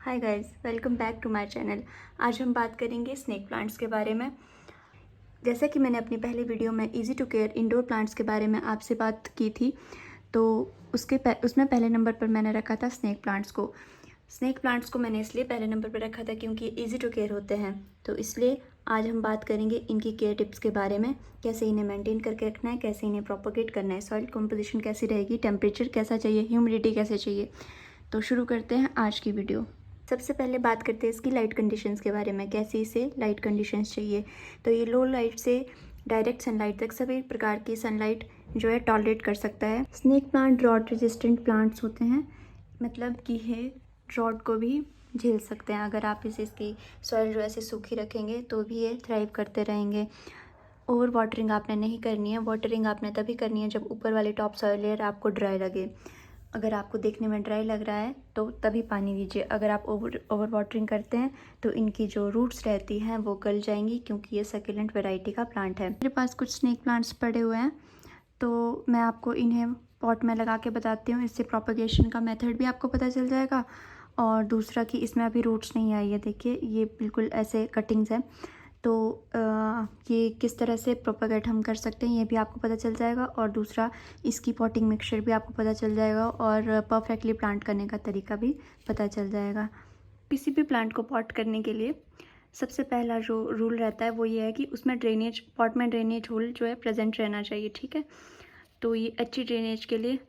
Hi guys, welcome back to my channel. आज हम बात करेंगे स्नेक प्लांट्स के बारे में। जैसा कि मैंने अपनी पहली वीडियो में easy to care indoor plants के बारे में आपसे बात की थी, तो उसमें पहले नंबर पर मैंने रखा था स्नेक प्लांट्स को। स्नेक प्लांट्स को मैंने इसलिए पहले नंबर पर रखा था क्योंकि इजी टू केयर होते हैं। तो इसलिए आज हम बात करेंगे इनकी केयर टिप्स के बारे में, कैसे इन्हें मेंटेन करके रखना है, कैसे इन्हें प्रोपोगेट करना है, सॉइल कॉम्पोजिशन कैसी रहेगी, टेम्परेचर कैसा चाहिए, ह्यूमिडिटी कैसे चाहिए। तो शुरू करते हैं आज की वीडियो। सबसे पहले बात करते हैं इसकी लाइट कंडीशंस के बारे में, कैसी इसे लाइट कंडीशंस चाहिए। तो ये लो लाइट से डायरेक्ट सनलाइट तक सभी प्रकार की सनलाइट जो है टॉलरेट कर सकता है। Snake plant drought resistant plants होते हैं, मतलब कि ये ड्रॉट को भी झेल सकते हैं। अगर आप इसे इसकी सॉइल जो ऐसे सूखी रखेंगे तो भी ये थ्राइव करते रहेंगे। ओवर वाटरिंग आपने नहीं करनी है। वाटरिंग आपने तभी करनी है जब ऊपर वाली टॉप सॉइल लेयर आपको ड्राई लगे। अगर आपको देखने में ड्राई लग रहा है तो तभी पानी दीजिए। अगर आप ओवर वाटरिंग करते हैं तो इनकी जो रूट्स रहती हैं वो गल जाएंगी, क्योंकि ये सकुलेंट वैरायटी का प्लांट है। मेरे पास कुछ स्नेक प्लांट्स पड़े हुए हैं, तो मैं आपको इन्हें पॉट में लगा के बताती हूँ। इससे प्रोपगेशन का मेथड भी आपको पता चल जाएगा, और दूसरा कि इसमें अभी रूट्स नहीं आई है। देखिए, ये बिल्कुल ऐसे कटिंग्स हैं, तो ये किस तरह से प्रोपेगेट हम कर सकते हैं ये भी आपको पता चल जाएगा। और दूसरा, इसकी पॉटिंग मिक्सचर भी आपको पता चल जाएगा, और परफेक्टली प्लांट करने का तरीका भी पता चल जाएगा। किसी भी प्लांट को पॉट करने के लिए सबसे पहला जो रूल रहता है वो ये है कि उसमें ड्रेनेज, पॉट में ड्रेनेज होल जो है प्रेजेंट रहना चाहिए, ठीक है। तो ये अच्छी ड्रेनेज के लिए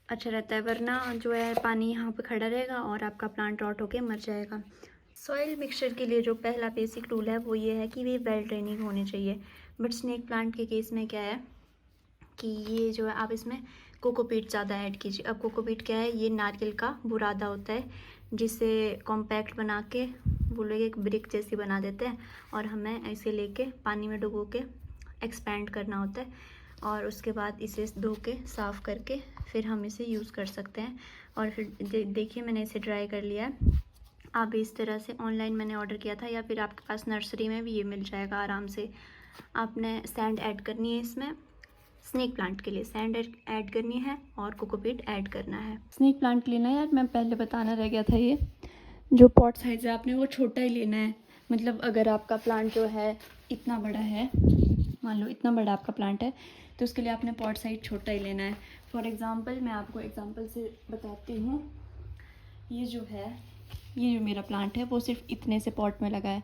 अच्छा रहता है, वरना जो है पानी यहाँ पे खड़ा रहेगा और आपका प्लांट रॉट होके मर जाएगा। सॉइल मिक्सचर के लिए जो पहला बेसिक रूल है वो ये है कि वे वेल ड्रेनिंग होने चाहिए। बट स्नेक प्लांट के केस में क्या है कि ये जो है आप इसमें कोकोपीट ज़्यादा ऐड कीजिए। अब कोकोपीट क्या है, ये नारियल का बुरादा होता है, जिसे कॉम्पैक्ट बना के वो लोग एक ब्रिक जैसी बना देते हैं, और हमें ऐसे लेके पानी में डुबो के एक्सपैंड करना होता है, और उसके बाद इसे धो के साफ़ करके फिर हम इसे यूज़ कर सकते हैं। और फिर देखिए, मैंने इसे ड्राई कर लिया है। आप भी इस तरह से, ऑनलाइन मैंने ऑर्डर किया था, या फिर आपके पास नर्सरी में भी ये मिल जाएगा आराम से। आपने सैंड ऐड करनी है इसमें। स्नेक प्लांट के लिए सैंड ऐड करनी है और कोकोपीट ऐड करना है। स्नेक प्लांट के लिए ना यार, मैं पहले बताना रह गया था, ये जो पॉट साइज़ है आपने वो छोटा ही लेना है। मतलब अगर आपका प्लांट जो है इतना बड़ा है, मान लो इतना बड़ा आपका प्लांट है, तो उसके लिए आपने पॉट साइज छोटा ही लेना है। फॉर एग्ज़ाम्पल, मैं आपको एग्ज़ाम्पल से बताती हूँ। ये जो मेरा प्लांट है वो सिर्फ इतने से पॉट में लगा है।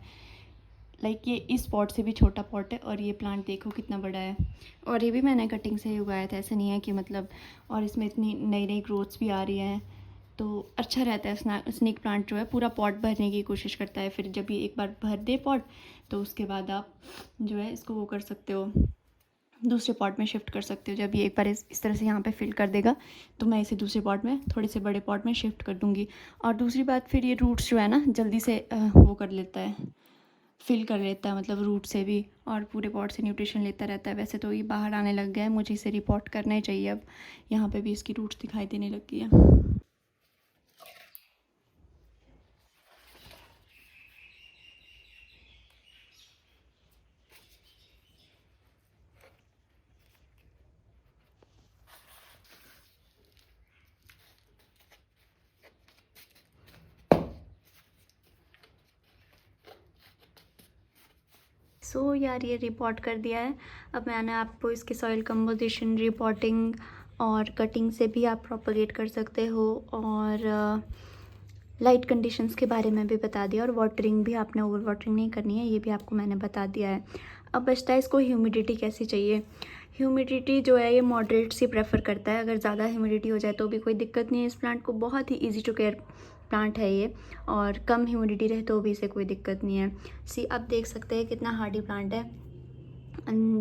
लाइक ये इस पॉट से भी छोटा पॉट है, और ये प्लांट देखो कितना बड़ा है। और ये भी मैंने कटिंग से ही उगाया था, ऐसा नहीं है कि मतलब, और इसमें इतनी नई नई ग्रोथ्स भी आ रही हैं, तो अच्छा रहता है। स्नेक प्लांट जो है पूरा पॉट भरने की कोशिश करता है। फिर जब ये एक बार भर दे पॉट, तो उसके बाद आप जो है इसको वो कर सकते हो, दूसरे पॉट में शिफ्ट कर सकते हो। जब ये एक बार इस तरह से यहाँ पे फिल कर देगा, तो मैं इसे दूसरे पॉट में, थोड़े से बड़े पॉट में शिफ्ट कर दूँगी। और दूसरी बात, फिर ये रूट्स जो है ना जल्दी से वो कर लेता है, फिल कर लेता है, मतलब रूट से भी, और पूरे पॉट से न्यूट्रिशन लेता रहता है। वैसे तो ये बाहर आने लग गया है, मुझे इसे रिपोर्ट करना ही चाहिए। अब यहाँ पे भी इसकी रूट्स दिखाई देने लग गई है। सो यार, ये रिपोर्ट कर दिया है। अब मैंने आपको इसके सॉइल कंपोजिशन, रिपोर्टिंग और कटिंग से भी आप प्रोपगेट कर सकते हो, और लाइट कंडीशंस के बारे में भी बता दिया, और वाटरिंग भी आपने ओवर वाटरिंग नहीं करनी है, ये भी आपको मैंने बता दिया है। अब बचता है इसको ह्यूमिडिटी कैसी चाहिए। ह्यूमिडिटी जो है ये मॉडरेट सी प्रेफर करता है। अगर ज़्यादा ह्यूमिडिटी हो जाए तो भी कोई दिक्कत नहीं है। इस प्लांट को बहुत ही ईजी टू केयर प्लांट है ये, और कम ह्यूमिडिटी रहे तो भी इसे कोई दिक्कत नहीं है। सी, आप देख सकते हैं कितना हार्डी प्लांट है।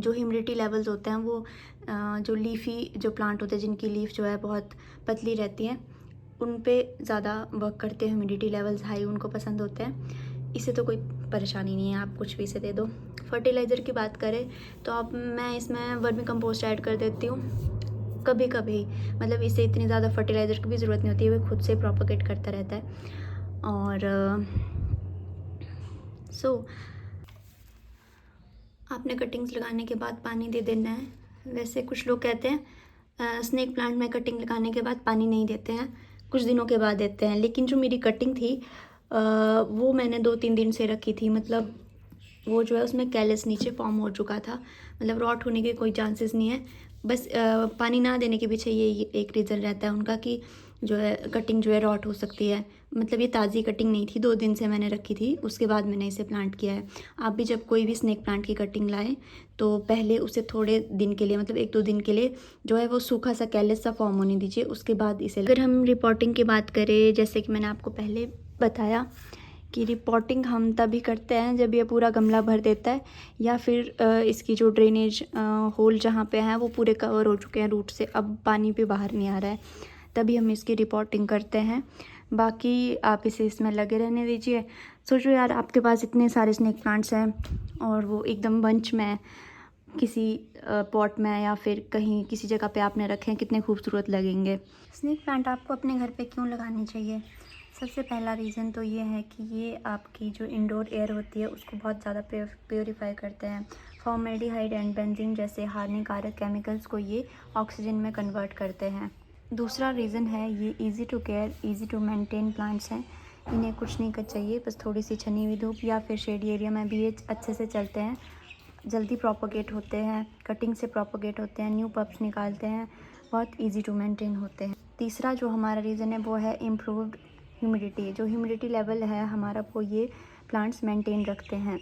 जो ह्यूमिडिटी लेवल्स होते हैं वो जो लीफ़ी जो प्लांट होते हैं, जिनकी लीफ जो है बहुत पतली रहती है, उन पे ज़्यादा वर्क करते हैं। ह्यूमिडिटी लेवल्स हाई उनको पसंद होते हैं। इससे तो कोई परेशानी नहीं है, आप कुछ भी इसे दे दो। फर्टिलाइज़र की बात करें तो अब मैं इसमें वर्मी कंपोस्ट ऐड कर देती हूँ कभी कभी। मतलब इसे इतनी ज़्यादा फर्टिलाइज़र की भी ज़रूरत नहीं होती है, वो खुद से प्रोपगेट करता रहता है। और आपने कटिंग्स लगाने के बाद पानी दे देना है। वैसे कुछ लोग कहते हैं स्नेक प्लांट में कटिंग लगाने के बाद पानी नहीं देते हैं, कुछ दिनों के बाद देते हैं, लेकिन जो मेरी कटिंग थी वो मैंने 2-3 दिन से रखी थी। मतलब वो जो है उसमें कैलस नीचे फॉर्म हो चुका था। मतलब रॉट होने के कोई चांसेस नहीं है। बस पानी ना देने के पीछे ये एक रीज़न रहता है उनका कि जो है कटिंग जो है रॉट हो सकती है। मतलब ये ताज़ी कटिंग नहीं थी, 2 दिन से मैंने रखी थी, उसके बाद मैंने इसे प्लांट किया है। आप भी जब कोई भी स्नेक प्लांट की कटिंग लाएं तो पहले उसे थोड़े दिन के लिए, मतलब 1-2 दिन के लिए जो है वो सूखा सा कैलस सा फॉर्म होने दीजिए, उसके बाद इसे। अगर हम रिपोर्टिंग की बात करें, जैसे कि मैंने आपको पहले बताया कि रिपोर्टिंग हम तभी करते हैं जब ये पूरा गमला भर देता है या फिर इसकी जो ड्रेनेज होल जहाँ पे हैं वो पूरे कवर हो चुके हैं रूट से, अब पानी भी बाहर नहीं आ रहा है, तभी हम इसकी रिपोर्टिंग करते हैं। बाकी आप इसे इसमें लगे रहने दीजिए। सोचो यार, आपके पास इतने सारे स्नेक प्लांट्स हैं और वो एकदम बंच में किसी पॉट में या फिर कहीं किसी जगह पे आपने रखे हैं, कितने खूबसूरत लगेंगे। स्नेक प्लांट आपको अपने घर पे क्यों लगानी चाहिए? सबसे पहला रीज़न तो ये है कि ये आपकी जो इंडोर एयर होती है उसको बहुत ज़्यादा प्योरीफाई करते हैं। फॉर्मेल्डिहाइड एंड बेंजीन जैसे हानिकारक केमिकल्स को ये ऑक्सीजन में कन्वर्ट करते हैं। दूसरा रीज़न है ये easy to care, easy to maintain plants हैं। इन्हें कुछ नहीं कर चाहिए, बस थोड़ी सी छनी हुई धूप या फिर शेडी एरिया में भी ये अच्छे से चलते हैं, जल्दी प्रोपोगेट होते हैं, कटिंग से प्रोपोगेट होते हैं, न्यू पप्स निकालते हैं, बहुत इजी टू मेंटेन होते हैं। तीसरा जो हमारा रीज़न है वो है इम्प्रूव्ड ह्यूमिडिटी। जो ह्यूमिडिटी लेवल है हमारा, वो ये प्लांट्स मेंटेन रखते हैं।